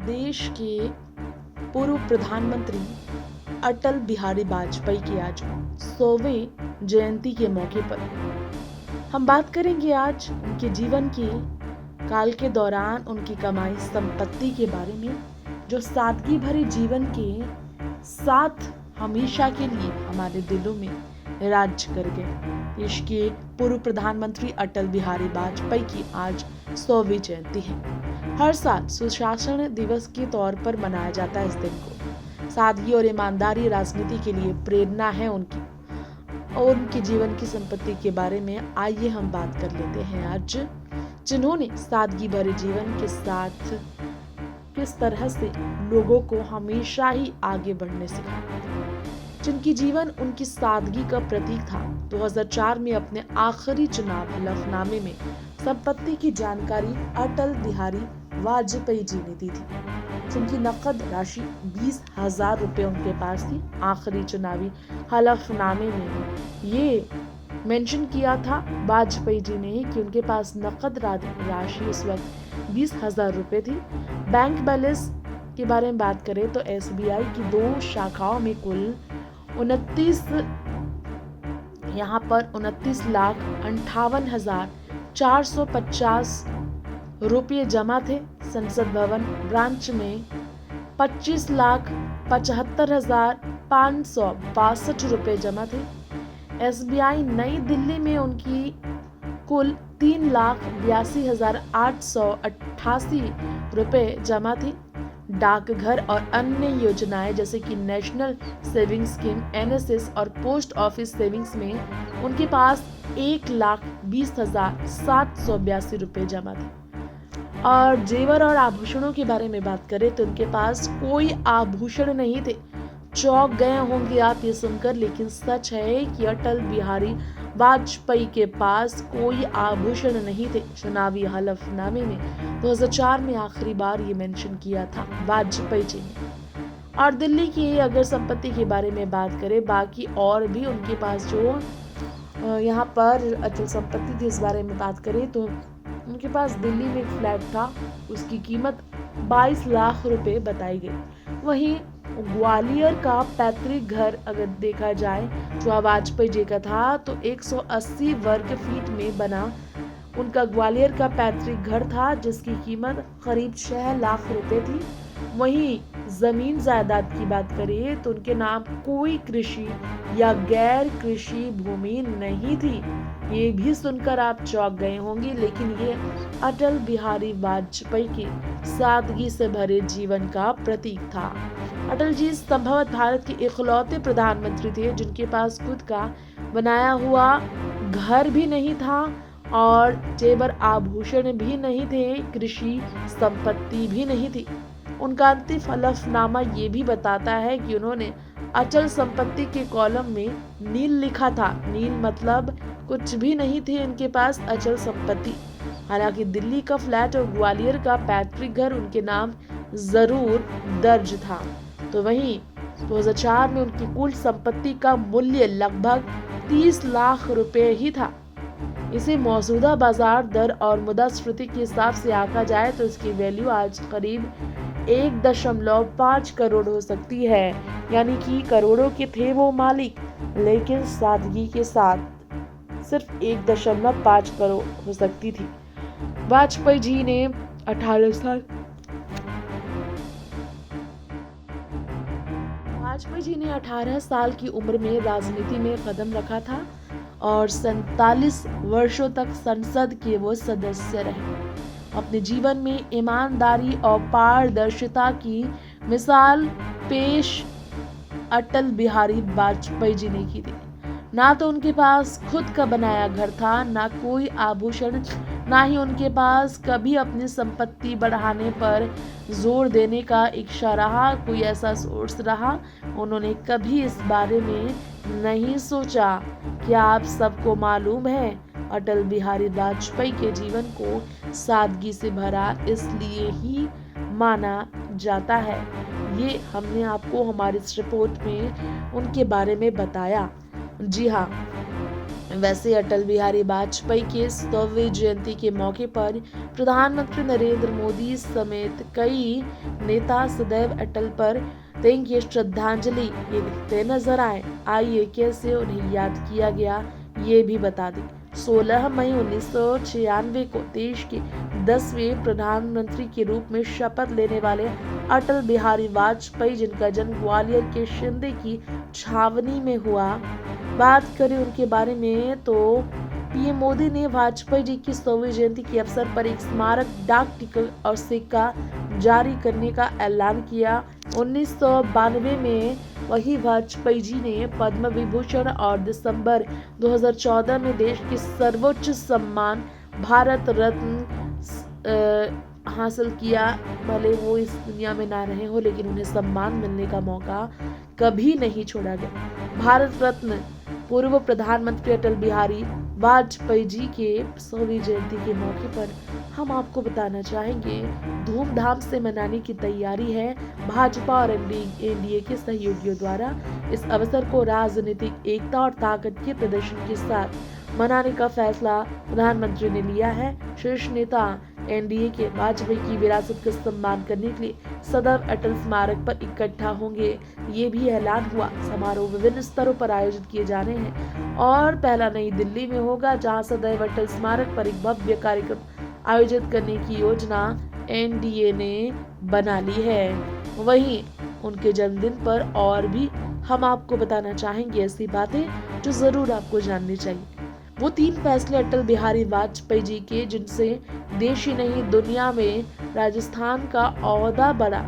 देश के पूर्व प्रधानमंत्री अटल बिहारी वाजपेयी की आज 100वीं जयंती के मौके पर हम बात करेंगे आज उनके जीवन के काल के दौरान उनकी कमाई संपत्ति के बारे में, जो सादगी भरे जीवन के साथ हमेशा के लिए हमारे दिलों में राज्य कर गए। देश के पूर्व प्रधानमंत्री अटल बिहारी वाजपेयी की आज 100वीं जयंती है। हर साल सुशासन दिवस के तौर पर मनाया जाता है इस दिन को। सादगी और ईमानदारी राजनीति के लिए प्रेरणा है उनकी, और उनके जीवन की संपत्ति के बारे में आइए हम बात कर लेते हैं आज, जिन्होंने सादगी भरे जीवन के साथ किस तरह से लोगों को हमेशा ही आगे बढ़ने सिखाया, जिनकी जीवन उनकी सादगी का प्रतीक था। 2004 में अपने आखिरी चुनाव हलफनामे में संपत्ति की जानकारी अटल बिहारी वाजपेयी जी ने दी थी, जिनकी नकद राशि 20,000 रुपए उनके पास थी। आखिरी चुनावी हलफनामे में ये मेंशन किया था वाजपेयी जी ने कि उनके पास नकद राशि उस वक्त 20,000 रुपए थी। बैंक बैलेंस के बारे में बात करें तो एसबीआई की 2 शाखाओं में कुल 29,58,450 रुपये जमा थे। संसद भवन ब्रांच में 25,75,562 रुपये जमा थे। एसबीआई नई दिल्ली में उनकी कुल 3,82,888 रुपये जमा थी। डाकघर और अन्य योजनाएं जैसे कि नेशनल सेविंग स्कीम एनएसएस और पोस्ट ऑफिस सेविंग्स में उनके पास 1,20,782 रुपये जमा थे। और जेवर और आभूषणों के बारे में बात करें तो उनके पास कोई आभूषण नहीं थे। चौंक गए होंगे आप ये सुनकर, लेकिन सच है कि अटल बिहारी वाजपेयी के पास कोई आभूषण नहीं थे। चुनावी हलफनामे में 2004 में आखिरी बार ये मेंशन किया था वाजपेयी जी ने। और दिल्ली की अगर संपत्ति के बारे में बात करें, बाकी और भी उनके पास जो यहाँ पर अचल संपत्ति थी, इस बारे में बात करें तो उनके पास दिल्ली में एक फ्लैट था, उसकी कीमत 22 लाख रुपए बताई गई। वहीं ग्वालियर का पैतृक घर अगर देखा जाए जो वाजपेयी जी का था, तो 180 वर्ग फीट में बना उनका ग्वालियर का पैतृक घर था, जिसकी कीमत करीब 6 लाख रुपए थी। वहीं जमीन जायदाद की बात करें तो उनके नाम कोई कृषि या गैर कृषि भूमि नहीं थी। ये भी सुनकर आप चौंक गए होंगे, लेकिन ये अटल बिहारी वाजपेयी के सादगी से भरे जीवन का प्रतीक था। अटल जी संभवतः भारत के इकलौते प्रधानमंत्री थे जिनके पास खुद का बनाया हुआ घर भी नहीं था और जेवर आभूषण भी नहीं थे, कृषि संपत्ति भी नहीं थी। उनका अंतिम हलफनामा ये भी बताता है कि उन्होंने अचल संपत्ति के कॉलम में नील लिखा था। नील मतलब कुछ भी नहीं थे उनके पास अचल संपत्ति। हालांकि दिल्ली का फ्लैट और ग्वालियर का पैतृक घर उनके नाम जरूर दर्ज था। तो वहीं 2004 में उनकी कुल संपत्ति का मूल्य लगभग 30 लाख रुपए ही था। इसे मौजूदा बाजार दर और मुद्रास्फीति के हिसाब से आंका जाए तो इसकी वैल्यू आज करीब 1.5 करोड़ हो सकती है। यानी कि करोड़ों के थे वो मालिक, लेकिन सादगी के साथ सिर्फ 1.5 करोड़ हो सकती थी। वाजपेयी जी ने 18 साल की उम्र में राजनीति में कदम रखा था और 47 वर्षों तक संसद के वो सदस्य रहे। अपने जीवन में ईमानदारी और पारदर्शिता की मिसाल पेश अटल बिहारी वाजपेयी जी ने की थी। ना तो उनके पास खुद का बनाया घर था, ना कोई आभूषण, ना ही उनके पास कभी अपनी संपत्ति बढ़ाने पर जोर देने का इच्छा रहा, कोई ऐसा सोर्स रहा। उन्होंने कभी इस बारे में नहीं सोचा। क्या आप सबको मालूम है, अटल बिहारी वाजपेयी के जीवन को सादगी से भरा इसलिए ही माना जाता है। ये हमने आपको हमारी इस रिपोर्ट में उनके बारे में बताया। जी हाँ, वैसे अटल बिहारी वाजपेयी के 100वीं जयंती के मौके पर प्रधानमंत्री नरेंद्र मोदी समेत कई नेता सदैव अटल पर देंगे श्रद्धांजलि ये लिखते नजर आए। आइए कैसे उन्हें याद किया गया ये भी बता दें। 16 मई 1996 को देश के 10वें प्रधानमंत्री के रूप में शपथ लेने वाले अटल बिहारी वाजपेयी, जिनका जन्म ग्वालियर के शिंदे की छावनी में हुआ, बात करें उनके बारे में तो पीएम मोदी ने वाजपेयी जी की 100वीं जयंती के अवसर पर एक स्मारक डाक टिकट और सिक्का जारी करने का ऐलान किया। 1992 में वही वाजपेयी जी ने पद्म विभूषण और दिसंबर 2014 में देश के सर्वोच्च सम्मान भारत रत्न हासिल किया। भले वो इस दुनिया में ना रहे हो, लेकिन उन्हें सम्मान मिलने का मौका कभी नहीं छोड़ा गया। भारत रत्न पूर्व प्रधानमंत्री अटल बिहारी वाजपेयी जी के 100वीं जयंती के मौके पर हम आपको बताना चाहेंगे, धूमधाम से मनाने की तैयारी है भाजपा और एनडीए के सहयोगियों द्वारा। इस अवसर को राजनीतिक एकता और ताकत के प्रदर्शन के साथ मनाने का फैसला प्रधानमंत्री ने लिया है। शीर्ष नेता एनडीए के वाजपेयी की विरासत का सम्मान करने के लिए सदैव अटल स्मारक पर इकट्ठा होंगे, ये भी ऐलान हुआ। समारोह विभिन्न स्तरों पर आयोजित किए जाने हैं और पहला नई दिल्ली में होगा, जहां सदैव अटल स्मारक पर एक भव्य कार्यक्रम आयोजित करने की योजना एनडीए ने बना ली है। वहीं उनके जन्मदिन पर और भी हम आपको बताना चाहेंगे ऐसी बातें जो जरूर आपको जाननी चाहिए। वो 3 फैसले अटल बिहारी वाजपेयी जी के, जिनसे देश ही नहीं दुनिया में राजस्थान का ओहदा बढ़ा।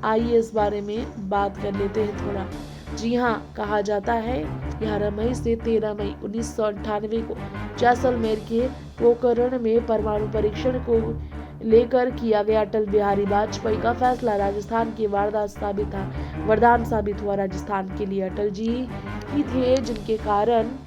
आइए इस बारे में बात कर लेते हैं थोड़ा। जी हाँ, कहा जाता है 11 मई से 13 मई 1998 को जैसलमेर के पोखरण में परमाणु परीक्षण को लेकर किया गया अटल बिहारी वाजपेयी का फैसला राजस्थान के वरदान साबित हुआ। राजस्थान के लिए अटल जी ही थे जिनके कारण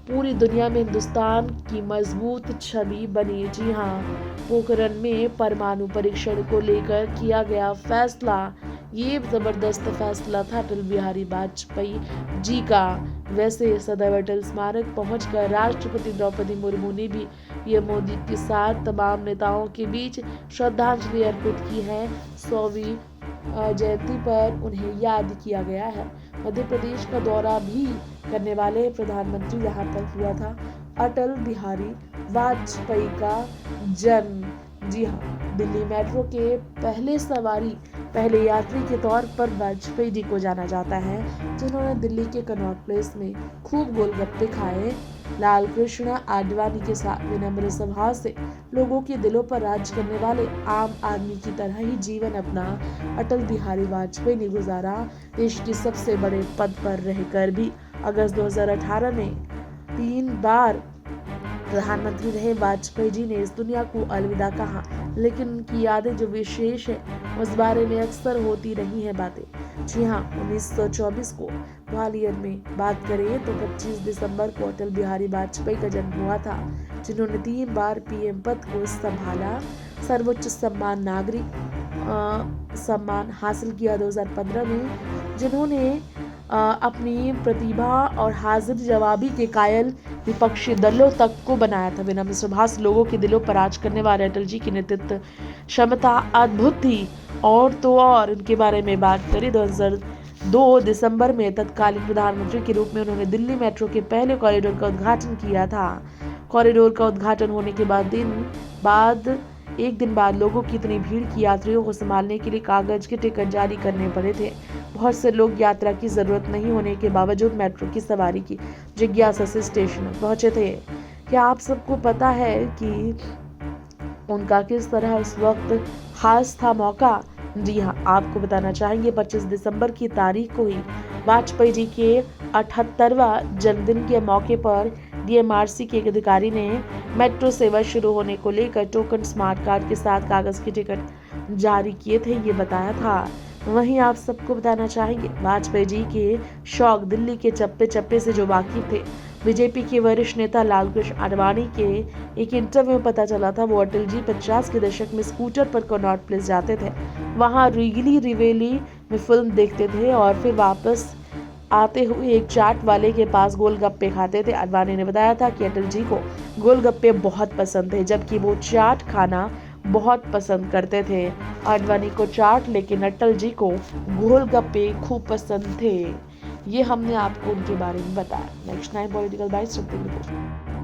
पूरी दुनिया में हिंदुस्तान की मजबूत छवि बनी। जी हाँ, पोखरण में परमाणु परीक्षण को लेकर किया गया फैसला, ये जबरदस्त फैसला था अटल बिहारी वाजपेयी जी का। वैसे सदैव अटल स्मारक पहुंचकर राष्ट्रपति द्रौपदी मुर्मू ने भी ये मोदी के साथ तमाम नेताओं के बीच श्रद्धांजलि अर्पित की है। 100वीं जयंती पर उन्हें याद किया गया है। मध्य प्रदेश का दौरा भी करने वाले प्रधानमंत्री यहाँ पर हुआ था अटल बिहारी वाजपेयी का जन्म। जी हाँ, दिल्ली मेट्रो के पहले यात्री के तौर पर वाजपेयी जी को जाना जाता है, जिन्होंने दिल्ली के कनॉट प्लेस में खूब गोलगप्पे खाए। लाल कृष्ण आडवाणी के साथ विनम्र स्वभाव से लोगों के दिलों पर राज करने वाले आम आदमी की तरह ही जीवन अपना अटल बिहारी वाजपेयी ने गुजारा। देश के सबसे बड़े पद पर रहकर भी अगस्त 2018 में 3 बार प्रधानमंत्री रहे वाजपेयी जी ने इस दुनिया को अलविदा कहा, लेकिन उनकी यादें जो विशेष है उस बारे में अक्सर होती रही हैं बातें। जी हाँ, 1924 को ग्वालियर में बात करें तो 25 दिसंबर को अटल बिहारी वाजपेयी का जन्म हुआ था, जिन्होंने 3 बार पीएम पद को संभाला। सर्वोच्च सम्मान नागरिक सम्मान हासिल किया 2015 में, जिन्होंने अपनी प्रतिभा और हाजिर जवाबी के कायल विपक्षी दलों तक को बनाया था। विनम्र स्वभाव से लोगों के दिलों पर राज करने वाले अटल जी की नेतृत्व क्षमता अद्भुत थी। और तो और उनके बारे में बात करें 2002 दिसंबर में तत्कालीन प्रधानमंत्री के रूप में उन्होंने दिल्ली मेट्रो के पहले कॉरिडोर का उद्घाटन किया था। कॉरिडोर का उद्घाटन होने के एक दिन बाद लोगों की इतनी भीड़ की यात्रियों को संभालने के लिए कागज के टिकट जारी करने पड़े थे। बहुत से लोग यात्रा की जरूरत नहीं होने के बावजूद मेट्रो की सवारी की जिज्ञासा से स्टेशन पहुंचे थे। क्या आप सबको पता है कि उनका किस तरह उस वक्त खास था मौका? जी हाँ, आपको बताना चाहेंगे 25 दिसंबर की तारीख को ही वाजपेयी जी के 78वां जन्मदिन के मौके पर डीएमआरसी के एक अधिकारी ने मेट्रो सेवा शुरू होने को लेकर टोकन स्मार्ट कार्ड के साथ कागज के टिकट जारी किए थे, ये बताया था। वहीं आप सबको बताना चाहेंगे वाजपेयी जी के शौक दिल्ली के चप्पे चप्पे से जो वाकिफ थे, बीजेपी के वरिष्ठ नेता लालकृष्ण आडवाणी के एक इंटरव्यू में पता चला था वो अटल जी 50 के दशक में स्कूटर पर कनॉट प्लेस जाते थे, वहां रिगली रिवेली में फिल्म देखते थे और फिर वापस आते हुए एक चाट वाले के पास गोलगप्पे खाते थे। आडवाणी ने बताया था कि अटल जी को गोलगप्पे बहुत पसंद थे, जबकि वो चाट खाना बहुत पसंद करते थे। आडवाणी को चाट, लेकिन अटल जी को गोलगप्पे खूब पसंद थे। ये हमने आपको उनके बारे में बताया। Next 9 political bytes report.